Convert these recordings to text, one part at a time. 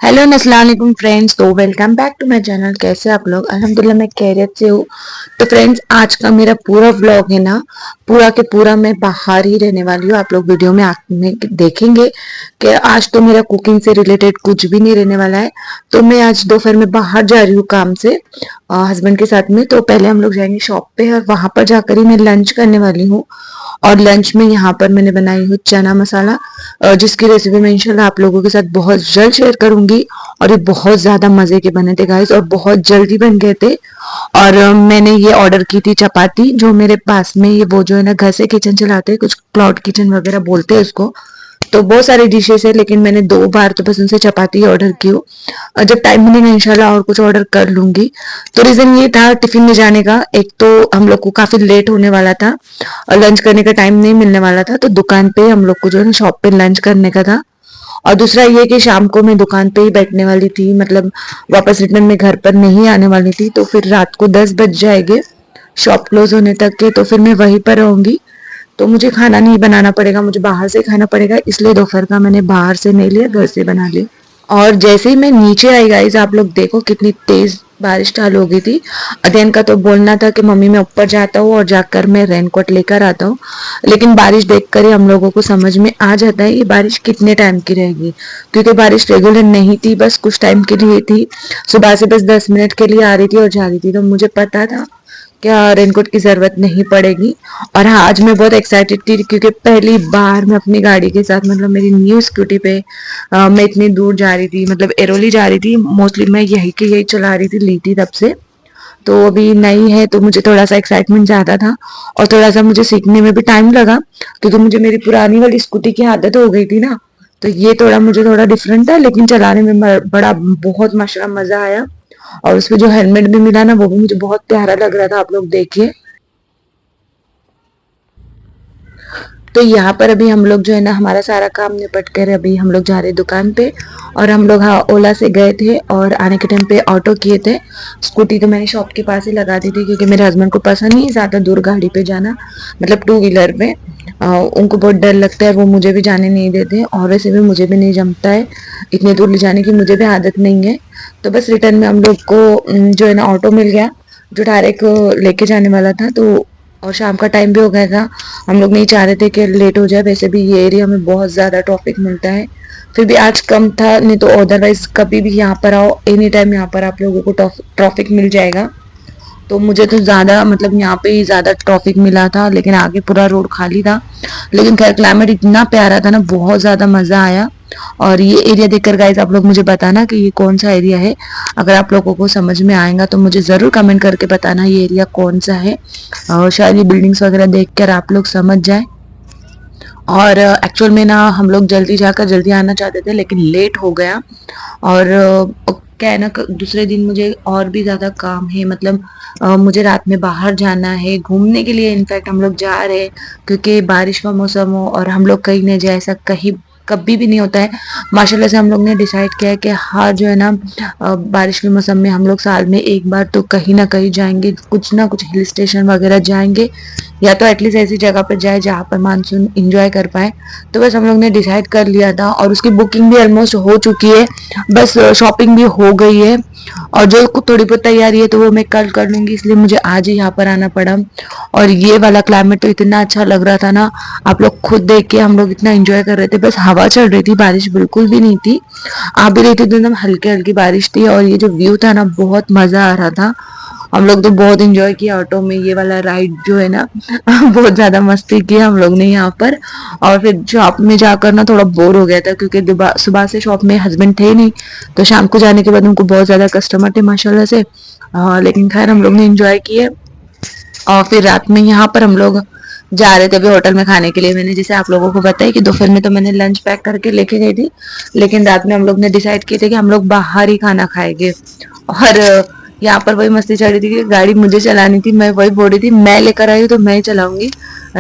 Hello अस्सलाम वालेकुम friends. तो welcome back to my channel. कैसे आप लोग? अल्हम्दुलिल्लाह मैं खैरियत से हूँ। तो फ्रेंड्स, आज का मेरा पूरा व्लॉग है ना, पूरा के पूरा मैं बाहर ही रहने वाली हूँ। आप लोग वीडियो में आगे देखेंगे कि आज तो मेरा कुकिंग से रिलेटेड कुछ भी नहीं रहने वाला है। तो मैं आज दोपहर में बाहर जा रही हूँ काम से हस्बैंड के साथ में। तो पहले हम लोग जाएंगे शॉप पे और वहां पर जाकर ही मैं लंच करने वाली हूँ। और लंच में यहाँ पर मैंने बनाई हूँ चना मसाला, जिसकी रेसिपी मैं इंशाल्लाह आप लोगों के साथ बहुत जल्द शेयर करूंगी। और ये बहुत ज्यादा मजे के बने थे गाइस, और बहुत जल्दी बन गए थे। और मैंने ये ऑर्डर की थी चपाती, जो मेरे पास में ये वो जो है ना घर से किचन चलाते हैं, कुछ क्लाउड किचन वगैरह बोलते हैं उसको। तो बहुत सारी डिशेस है, लेकिन मैंने 2 बार तो बस उनसे चपाती ऑर्डर की हूँ। और जब टाइम मिलेगा इंशाल्लाह और कुछ ऑर्डर कर लूंगी। तो रीजन ये था टिफिन में जाने का, एक तो हम लोग को काफी लेट होने वाला था और लंच करने का टाइम नहीं मिलने वाला था, तो दुकान पे हम लोग को जो है ना शॉप पे लंच करने का था। और दूसरा ये कि शाम को मैं दुकान पे ही बैठने वाली थी, मतलब वापस रिटर्न में घर पर नहीं आने वाली थी। तो फिर रात को 10 बज जाएंगे शॉप क्लोज होने तक के, तो फिर मैं वहीं पर रहूंगी। तो मुझे खाना नहीं बनाना पड़ेगा, मुझे बाहर से खाना पड़ेगा, इसलिए दोपहर का मैंने बाहर से नहीं लिया, घर से बना लिया। और जैसे ही मैं नीचे आई गाइस, आप लोग देखो कितनी तेज बारिश चालू हो गई थी। अध्ययन का तो बोलना था कि मम्मी मैं ऊपर जाता हूँ और जाकर मैं रेनकोट लेकर आता हूँ, लेकिन बारिश देखकर ही हम लोगों को समझ में आ जाता है ये बारिश कितने टाइम की रहेगी। क्योंकि बारिश रेगुलर नहीं थी, बस कुछ टाइम के लिए थी। सुबह से बस 10 मिनट के लिए आ रही थी और जा रही थी, तो मुझे पता था क्या रेनकोट की जरूरत नहीं पड़ेगी। और हाँ, आज मैं बहुत एक्साइटेड थी क्योंकि पहली बार मैं अपनी गाड़ी के साथ, मतलब मेरी न्यू स्कूटी पे मैं इतनी दूर जा रही थी, मतलब एरोली जा रही थी। मोस्टली मैं यही के यही चला रही थी, ली थी तब से। तो अभी नई है तो मुझे थोड़ा सा एक्साइटमेंट ज्यादा था, और थोड़ा सा मुझे सीखने में भी टाइम लगा, क्योंकि मुझे मेरी पुरानी वाली स्कूटी की आदत हो गई थी ना। तो ये थोड़ा मुझे थोड़ा डिफरेंट है, लेकिन चलाने में बड़ा बहुत माशा मजा आया। और उसमें जो हेलमेट भी मिला ना, वो भी मुझे बहुत प्यारा लग रहा था, आप लोग देखिए। तो यहाँ पर अभी हम लोग जो है ना, हमारा सारा काम निपट कर अभी हम लोग जा रहे हैं दुकान पे। और हम लोग हाँ ओला से गए थे और आने के टाइम पे ऑटो किए थे। स्कूटी तो मैंने शॉप के पास ही लगा दी थी, क्योंकि मेरे हस्बैंड को पसंद नहीं ज्यादा दूर गाड़ी पे जाना, मतलब टू व्हीलर पे। उनको बहुत डर लगता है, वो मुझे भी जाने नहीं देते, और वैसे भी मुझे भी नहीं जमता है इतनी दूर ले जाने की, मुझे भी आदत नहीं है। तो बस रिटर्न में हम लोग को जो है ना ऑटो मिल गया, जो डायरेक्ट लेके जाने वाला था। तो और शाम का टाइम भी हो गया था, हम लोग नहीं चाह रहे थे कि लेट हो जाए। वैसे भी ये एरिया में बहुत ज़्यादा ट्रैफिक मिलता है, फिर भी आज कम था, नहीं तो अदरवाइज कभी भी यहाँ पर आओ एनी टाइम यहाँ पर आप लोगों को ट्रैफिक मिल जाएगा। तो मुझे तो ज़्यादा मतलब यहाँ पे ही ज़्यादा ट्रैफिक मिला था, लेकिन आगे पूरा रोड खाली था। लेकिन खैर क्लाइमेट इतना प्यारा था ना, बहुत ज़्यादा मज़ा आया। और ये एरिया देखकर गाइज आप लोग मुझे बताना कि ये कौन सा एरिया है। अगर आप लोगों को समझ में आएगा तो मुझे ज़रूर कमेंट करके बताना ये एरिया कौन सा है। और शायद ये बिल्डिंग्स वगैरह देखकर आप लोग समझ जाए। और एक्चुअल में ना हम लोग जल्दी जाकर जल्दी आना चाहते थे, लेकिन लेट हो गया। और क्या है ना, दूसरे दिन मुझे और भी ज़्यादा काम है, मतलब मुझे रात में बाहर जाना है घूमने के लिए। इनफैक्ट हम लोग जा रहे हैं, क्योंकि बारिश का मौसम हो और हम लोग कहीं नहीं जाए, ऐसा कहीं कभी भी नहीं होता है। माशाल्लाह से हम लोग ने डिसाइड किया है कि हाँ जो है ना, बारिश के मौसम में हम लोग साल में एक बार तो कहीं ना कहीं जाएंगे, कुछ ना कुछ हिल स्टेशन वगैरह जाएंगे, या तो एटलीस्ट ऐसी जगह पर जाए जहाँ पर मानसून इंजॉय कर पाए। तो बस हम लोग ने डिसाइड कर लिया था, और उसकी बुकिंग भी ऑलमोस्ट हो चुकी है, बस शॉपिंग भी हो गई है। और जो थोड़ी बहुत तैयारी है तो वो मैं कल कर लूंगी, इसलिए मुझे आज ही यहाँ पर आना पड़ा। और ये वाला क्लाइमेट तो इतना अच्छा लग रहा था ना, आप लोग खुद देख के, हम लोग इतना एंजॉय कर रहे थे, बस हवा चल रही थी, बारिश बिल्कुल भी नहीं थी। आ भी रही थी तो एकदम हल्की हल्की बारिश थी, और ये जो व्यू था ना, बहुत मजा आ रहा था। हम लोग तो बहुत एंजॉय किया ऑटो में, ये वाला राइड जो है ना बहुत ज्यादा मस्ती की हम लोग ने यहाँ पर। और फिर शॉप में जाकर ना थोड़ा बोर हो गया था, क्योंकि सुबह से शॉप में हस्बैंड थे नहीं, तो शाम को जाने के बाद उनको बहुत ज्यादा कस्टमर थे माशाल्लाह से। लेकिन खैर हम लोग ने एंजॉय किए। और फिर रात में यहाँ पर हम लोग जा रहे थे अभी होटल में खाने के लिए। मैंने जैसे आप लोगों को बताया कि दोपहर में तो मैंने लंच पैक करके लेके गई थी, लेकिन रात में हम लोग ने डिसाइड किए थे कि हम लोग बाहर ही खाना खाएंगे। और यहाँ पर वही मस्ती चल रही थी कि गाड़ी मुझे चलानी थी, मैं वही बोल रही थी मैं लेकर आई हूँ तो मैं ही चलाऊंगी।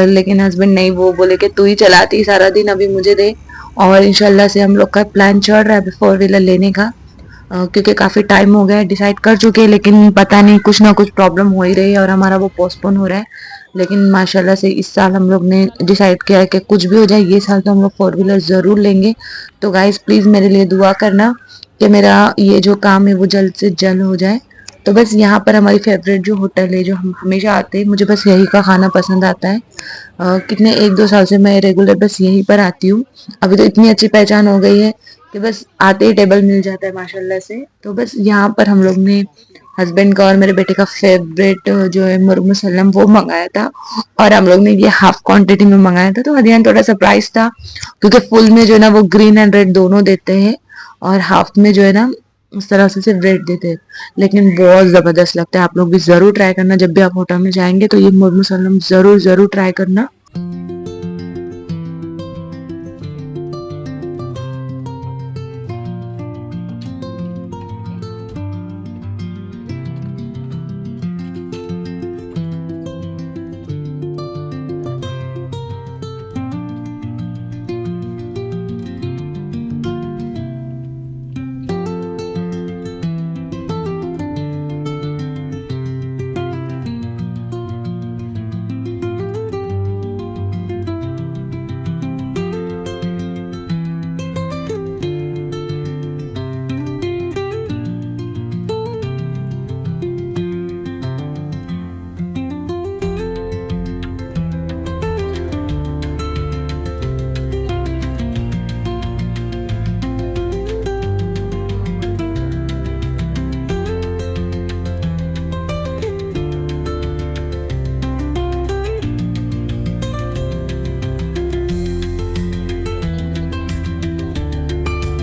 लेकिन हस्बैंड नहीं, वो बोले कि तू ही चलाती सारा दिन, अभी मुझे दे। और इंशाल्लाह से हम लोग का प्लान चल रहा है अभी 4 व्हीलर लेने का। क्योंकि काफी टाइम हो गया है, डिसाइड कर चुके हैं, लेकिन पता नहीं कुछ ना कुछ प्रॉब्लम हो ही रही है और हमारा वो पोस्टपोन हो रहा है। लेकिन माशाल्लाह से इस साल हम लोग ने डिसाइड किया है कि कुछ भी हो जाए ये साल तो हम लोग 4 व्हीलर जरूर लेंगे। तो गाइस प्लीज मेरे लिए दुआ करना कि मेरा ये जो काम है वो जल्द से जल्द हो जाए। तो बस यहाँ पर हमारी फेवरेट जो होटल है, जो हम हमेशा आते हैं, मुझे बस यही का खाना पसंद आता है। कितने 1-2 साल से मैं रेगुलर बस यहीं पर आती हूँ। अभी तो इतनी अच्छी पहचान हो गई है कि बस आते ही टेबल मिल जाता है माशाल्लाह से। तो बस यहाँ पर हम लोग ने हस्बैंड का और मेरे बेटे का फेवरेट जो है मुर्ग मुसल्लम वो मंगाया था, और हम लोग ने ये हाफ क्वांटिटी में मंगाया था। तो अदियान थोड़ा सरप्राइज था, क्योंकि फुल में जो है ना वो ग्रीन एंड रेड दोनों देते हैं, और हाफ में जो है ना उस तरह से सिर्फ रेड देते हैं। लेकिन बहुत जबरदस्त लगता है, आप लोग भी जरूर ट्राई करना। जब भी आप होटल में जाएंगे तो ये मुर्ग मुसल्लम जरूर जरूर ट्राई करना।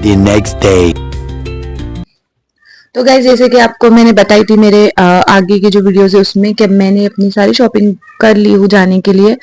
The next day. तो गाइज जैसे कि आपको मैंने बताई थी मेरे आगे की जो वीडियोस है उसमें, कि मैंने अपनी सारी शॉपिंग कर ली हूँ जाने के लिए।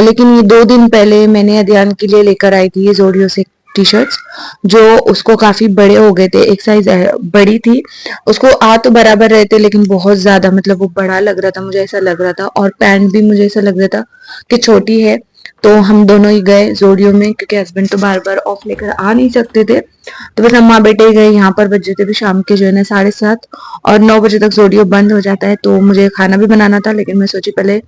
लेकिन ये 2 दिन पहले मैंने अदियान के लिए लेकर आई थी ये जोडियो से टी शर्ट्स, जो उसको काफी बड़े हो गए थे, एक साइज बड़ी थी। उसको आ तो बराबर रहे थे, लेकिन बहुत ज्यादा मतलब वो बड़ा लग रहा था, मुझे ऐसा लग रहा था। और पैंट भी मुझे ऐसा लग रहा था कि छोटी है। तो हम दोनों ही गए जोडियो में, क्योंकि हस्बैंड तो बार बार ऑफ लेकर आ नहीं सकते थे। तो बस हम माँ बेटे गए। यहाँ पर बजे थे भी शाम के जो है ना 7:30, और 9 बजे तक जोडियो बंद हो जाता है। तो मुझे खाना भी बनाना था, लेकिन मैं सोची पहले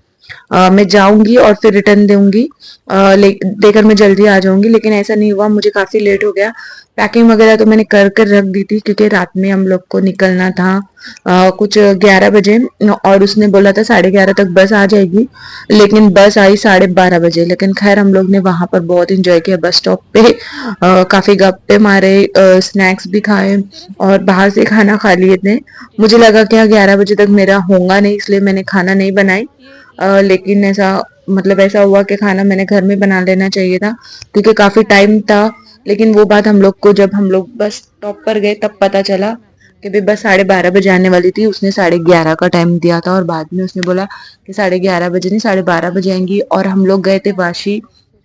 मैं जाऊंगी और फिर रिटर्न दूंगी, देकर मैं जल्दी आ जाऊंगी। लेकिन ऐसा नहीं हुआ, मुझे काफी लेट हो गया। पैकिंग वगैरह तो मैंने कर कर रख दी थी, क्योंकि रात में हम लोग को निकलना था कुछ 11 बजे, और उसने बोला था 11:30 तक बस आ जाएगी। लेकिन बस आई 12:30 बजे। लेकिन खैर हम लोग ने वहां पर बहुत इंजॉय किया, बस स्टॉप पे काफी गप्पे मारे, स्नैक्स भी खाए, और बाहर से खाना खा लिए थे। मुझे लगा कि 11 बजे तक मेरा होगा नहीं, इसलिए मैंने खाना नहीं बनाई। लेकिन ऐसा मतलब ऐसा हुआ कि खाना मैंने घर में बना लेना चाहिए था, क्योंकि काफी टाइम था। लेकिन वो बात हम लोग को जब हम लोग बस स्टॉप पर गए तब पता चला कि भाई बस 12:30 बजे आने वाली थी। उसने 11:30 का टाइम दिया था, और बाद में उसने बोला कि 11:30 बजे नहीं 12:30 बजे आएंगी। और हम लोग गए थे वाशी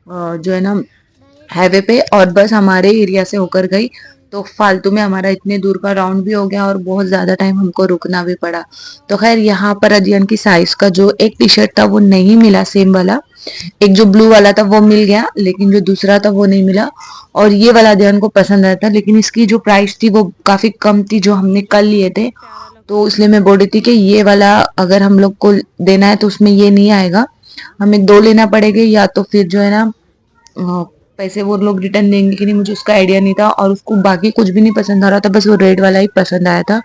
जो है ना हाईवे पे, और बस हमारे एरिया से होकर गई। तो फालतू में हमारा इतने दूर का राउंड भी हो गया, और बहुत ज्यादा टाइम हमको रुकना भी पड़ा। तो खैर यहाँ पर अदियन की साइज का जो एक टी शर्ट था वो नहीं मिला, सेम वाला। एक जो ब्लू वाला था वो मिल गया, लेकिन जो दूसरा था वो नहीं मिला। और ये वाला अदियन को पसंद आया था, लेकिन इसकी जो प्राइस थी वो काफी कम थी जो हमने कल लिए थे। तो इसलिए मैं बोल रही थी कि ये वाला अगर हम लोग को देना है तो उसमें ये नहीं आएगा, हमें दो लेना पड़ेगा, या तो फिर जो है ना पैसे वो लोग रिटर्न देंगे कि नहीं, मुझे उसका आइडिया नहीं था। और उसको बाकी कुछ भी नहीं पसंद आ रहा था, बस वो रेड वाला ही पसंद आया था।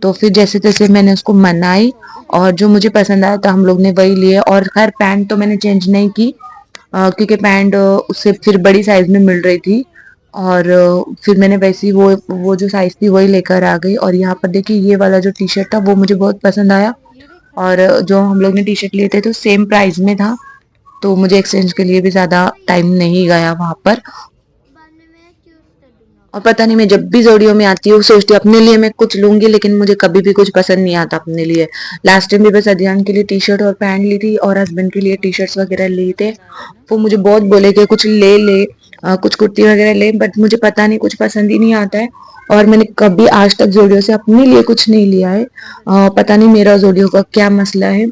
तो फिर जैसे तैसे मैंने उसको मनाई, और जो मुझे पसंद आया था हम लोग ने वही लिए। और खैर पैंट तो मैंने चेंज नहीं की, क्योंकि पैंट उससे फिर बड़ी साइज में मिल रही थी। और फिर मैंने वैसी वो जो साइज थी वही लेकर आ गई। और यहाँ पर देखिए ये वाला जो टी शर्ट था वो मुझे बहुत पसंद आया, और जो हम लोग ने टी शर्ट लिए थे तो सेम प्राइस में था। तो मुझे एक्सचेंज के लिए भी ज्यादा टाइम नहीं गया वहां पर। और पता नहीं मैं जब भी जोड़ियों में आती हूँ सोचती हूँ अपने लिए मैं कुछ लूंगी, लेकिन मुझे कभी भी कुछ पसंद नहीं आता अपने लिए। लास्ट टाइम भी बस अध्ययन के लिए टी शर्ट और पैंट ली थी, और हस्बैंड के लिए टी शर्ट्स वगैरह लिए थे। वो मुझे बहुत बोले कि कुछ ले ले, कुछ कुर्ती वगैरह ले, बट मुझे पता नहीं कुछ पसंद ही नहीं आता है। और मैंने कभी आज तक जोडियो से अपने लिए कुछ नहीं लिया है। पता नहीं मेरा जोडियो का क्या मसला है।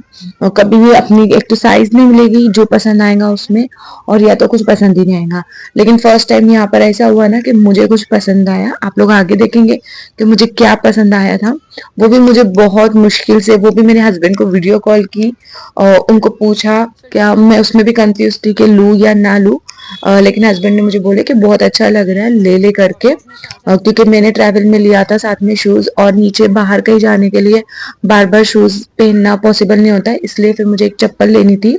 कभी भी अपनी एक तो साइज नहीं मिलेगी जो पसंद आएगा उसमें, और या तो कुछ पसंद ही नहीं आएगा। लेकिन फर्स्ट टाइम यहाँ पर ऐसा हुआ ना कि मुझे कुछ पसंद आया। आप लोग आगे देखेंगे कि मुझे क्या पसंद आया था। वो भी मुझे बहुत मुश्किल से, वो भी मेरे हस्बैंड को वीडियो कॉल की और उनको पूछा, क्या मैं उसमें भी कंफ्यूज थी कि लूं या ना लूं। लेकिन हस्बैंड ने मुझे बोले कि बहुत अच्छा लग रहा है, ले ले करके, क्योंकि मैंने ट्रैवल में लिया था साथ में शूज़, और नीचे बाहर कहीं जाने के लिए बार बार शूज़ पहनना पॉसिबल नहीं होता है, इसलिए फिर मुझे एक चप्पल लेनी थी।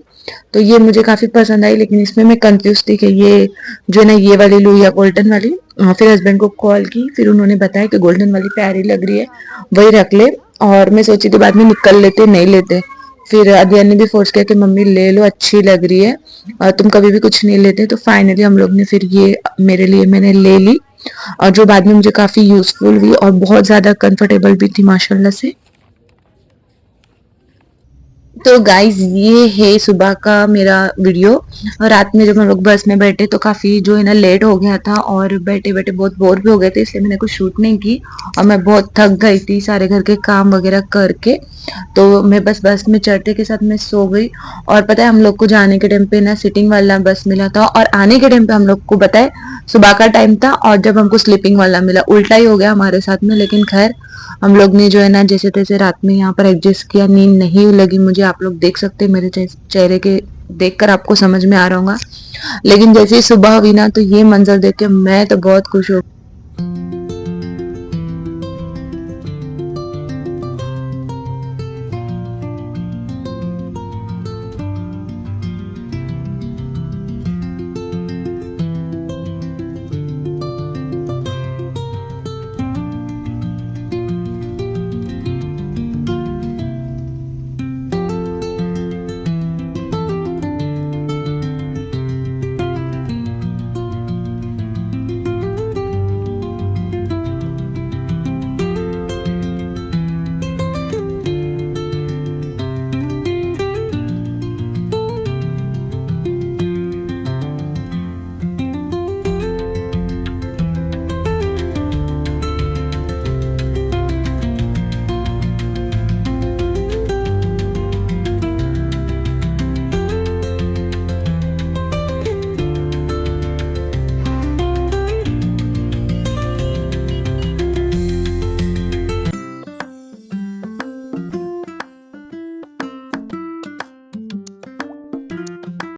तो ये मुझे काफ़ी पसंद आई, लेकिन इसमें मैं कंफ्यूज थी कि ये जो है ना ये वाली लूँ या गोल्डन वाली। फिर हस्बैंड को कॉल की, फिर उन्होंने बताया कि गोल्डन वाली प्यारी लग रही है, वही रख ले। और मैं सोची थी बाद में निकल लेते नहीं लेते, फिर अदिया ने भी फोर्स किया कि मम्मी ले लो, अच्छी लग रही है, और तुम कभी भी कुछ नहीं लेते। तो फाइनली हम लोग ने फिर ये मेरे लिए मैंने ले ली, और जो बाद में मुझे काफ़ी यूज़फुल हुई और बहुत ज़्यादा कंफर्टेबल भी थी माशाल्लाह से। तो गाइज ये है सुबह का मेरा वीडियो। और रात में जब हम लोग बस में बैठे तो काफ़ी जो है ना लेट हो गया था, और बैठे बैठे बहुत बोर भी हो गए थे, इसलिए मैंने कुछ शूट नहीं की। और मैं बहुत थक गई थी सारे घर के काम वगैरह करके, तो मैं बस में चढ़ते के साथ मैं सो गई। और पता है हम लोग को जाने के टाइम पे ना सिटिंग वाला बस मिला था, और आने के टाइम पे हम लोग को पता है सुबह का टाइम था, और जब हमको स्लीपिंग वाला मिला, उल्टा ही हो गया हमारे साथ में। लेकिन खैर हम लोग ने जो है ना जैसे तैसे रात में यहाँ पर एडजस्ट किया। नींद नहीं लगी मुझे, आप लोग देख सकते हैं मेरे चेहरे के देखकर आपको समझ में आ रहा होगा। लेकिन जैसे ही सुबह हुई ना, तो ये मंजर देख के मैं तो बहुत खुश हो